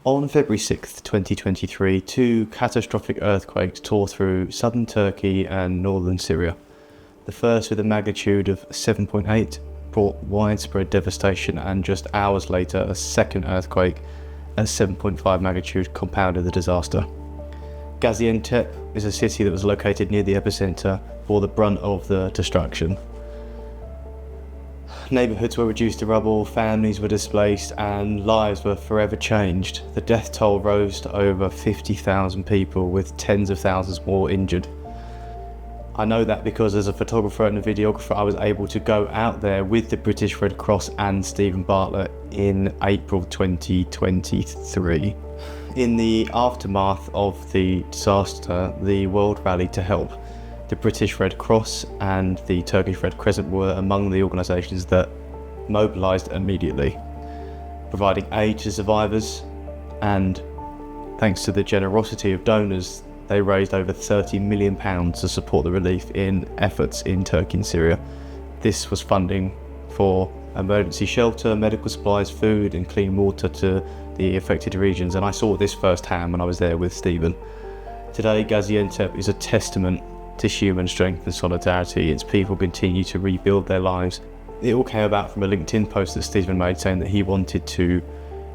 On February 6th, 2023, two catastrophic earthquakes tore through southern Turkey and northern Syria. The first, with a magnitude of 7.8, brought widespread devastation, and just hours later, a second earthquake at 7.5 magnitude compounded the disaster. Gaziantep is a city that was located near the epicenter, bore the brunt of the destruction. Neighbourhoods were reduced to rubble, families were displaced, and lives were forever changed. The death toll rose to over 50,000 people, with tens of thousands more injured. I know that because as a photographer and a videographer, I was able to go out there with the British Red Cross and Stephen Bartlett in April 2023. In the aftermath of the disaster, the world rallied to help. The British Red Cross and the Turkish Red Crescent were among the organisations that mobilised immediately, providing aid to survivors, and thanks to the generosity of donors, they raised over £30 million to support the relief in efforts in Turkey and Syria. This was funding for emergency shelter, medical supplies, food and clean water to the affected regions, and I saw this firsthand when I was there with Stephen. Today, Gaziantep is a testament to human strength and solidarity. Its people continue to rebuild their lives. It all came about from a LinkedIn post that Stephen made saying that he wanted to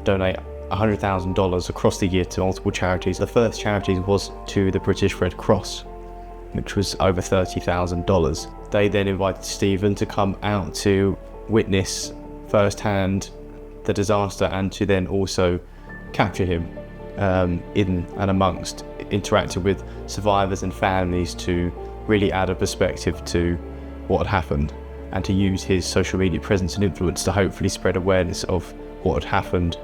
donate $100,000 across the year to multiple charities. The first charity was to the British Red Cross, which was over $30,000. They then invited Stephen to come out to witness firsthand the disaster and to then also capture him in and amongst, interacting with survivors and families to really add a perspective to what had happened, and to use his social media presence and influence to hopefully spread awareness of what had happened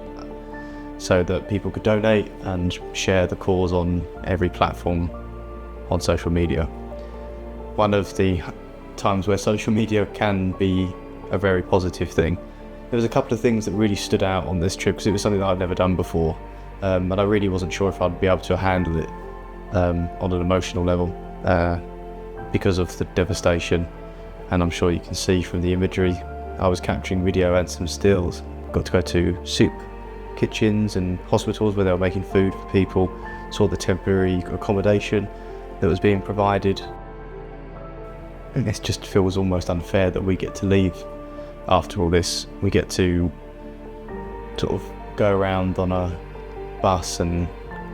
so that people could donate and share the cause on every platform on social media. One of the times where social media can be a very positive thing. There was a couple of things that really stood out on this trip because it was something that I'd never done before. And I really wasn't sure if I'd be able to handle it on an emotional level because of the devastation. And I'm sure you can see from the imagery, I was capturing video and some stills. Got to go to soup kitchens and hospitals where they were making food for people, saw the temporary accommodation that was being provided. And it just feels almost unfair that we get to leave after all this. We get to sort of go around on a bus and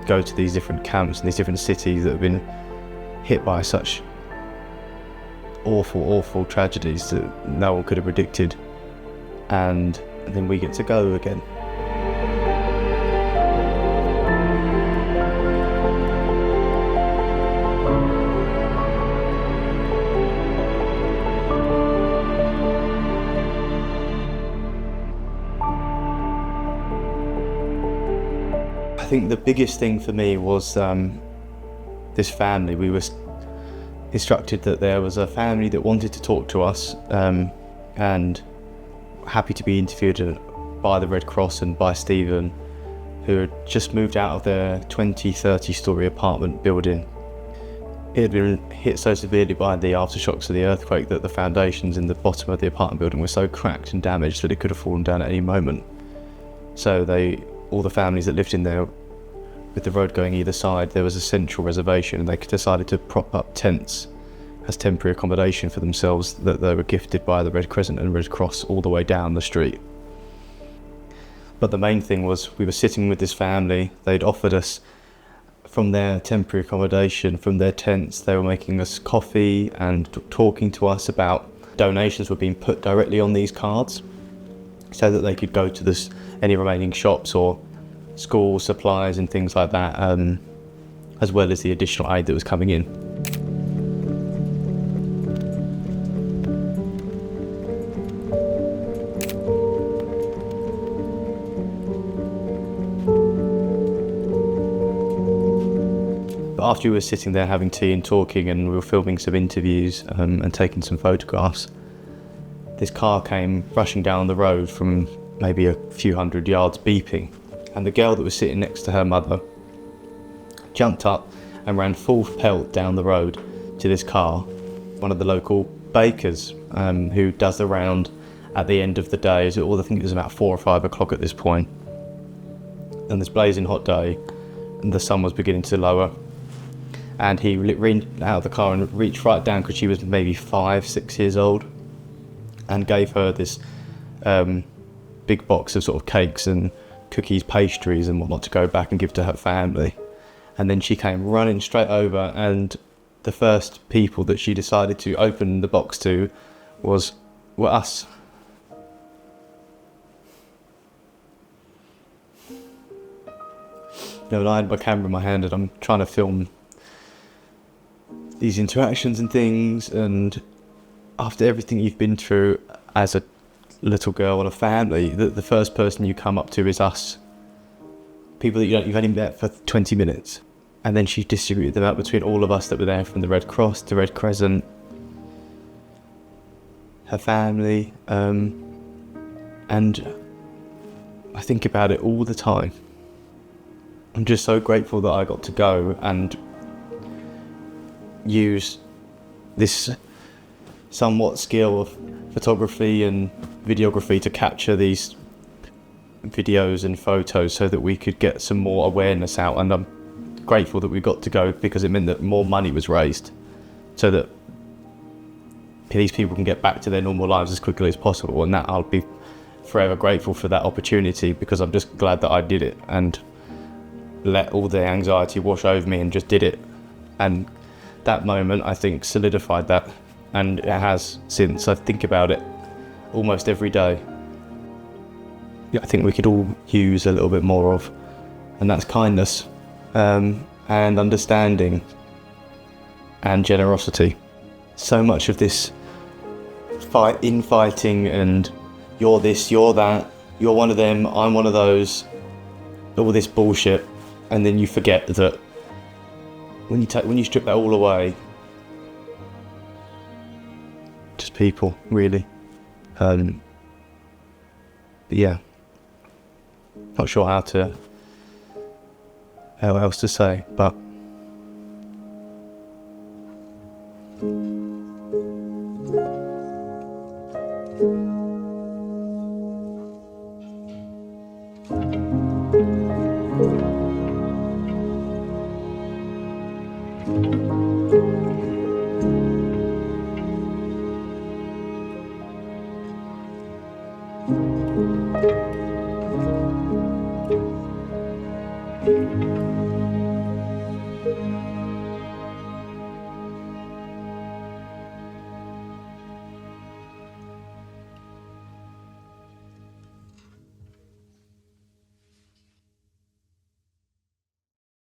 go to these different camps and these different cities that have been hit by such awful tragedies that no one could have predicted, and then we get to go again. I think the biggest thing for me was this family. We were instructed that there was a family that wanted to talk to us and happy to be interviewed by the Red Cross and by Stephen, who had just moved out of their 20-30 story apartment building. It had been hit so severely by the aftershocks of the earthquake that the foundations in the bottom of the apartment building were so cracked and damaged that it could have fallen down at any moment. So all the families that lived in there, with the road going either side, there was a central reservation, and they decided to prop up tents as temporary accommodation for themselves that they were gifted by the Red Crescent and Red Cross all the way down the street. But the main thing was we were sitting with this family. They'd offered us from their temporary accommodation, from their tents, they were making us coffee and talking to us about donations were being put directly on these cards so that they could go to any remaining shops or school supplies and things like that, as well as the additional aid that was coming in. But after we were sitting there having tea and talking, and we were filming some interviews and taking some photographs, this car came rushing down the road from maybe a few hundred yards beeping. And the girl that was sitting next to her mother jumped up and ran full pelt down the road to this car. One of the local bakers who does the round at the end of the day, I think it was about 4 or 5 o'clock at this point. on this blazing hot day, and the sun was beginning to lower. And he ran out of the car and reached right down, because she was maybe 5-6 years old, and gave her this big box of sort of cakes and cookies, pastries and whatnot to go back and give to her family. And then she came running straight over, and the first people that she decided to open the box to were us. And I had my camera in my hand and I'm trying to film these interactions and things, and after everything you've been through as a little girl and a family, the first person you come up to is us. People that you've only met for 20 minutes. And then she distributed them out between all of us that were there, from the Red Cross, the Red Crescent, her family, and I think about it all the time. I'm just so grateful that I got to go and use this somewhat skill of photography and videography to capture these videos and photos so that we could get some more awareness out. And I'm grateful that we got to go, because it meant that more money was raised so that these people can get back to their normal lives as quickly as possible. And that I'll be forever grateful for that opportunity, because I'm just glad that I did it and let all the anxiety wash over me and just did it. And that moment, I think, solidified that, and it has since. I think about it almost every day. I think we could all use a little bit more of, and that's kindness, and understanding and generosity. So much of this infighting and you're this, you're that, you're one of them, I'm one of those, all this bullshit, and then you forget that when you strip that all away, just people, really. But yeah, not sure how else to say, but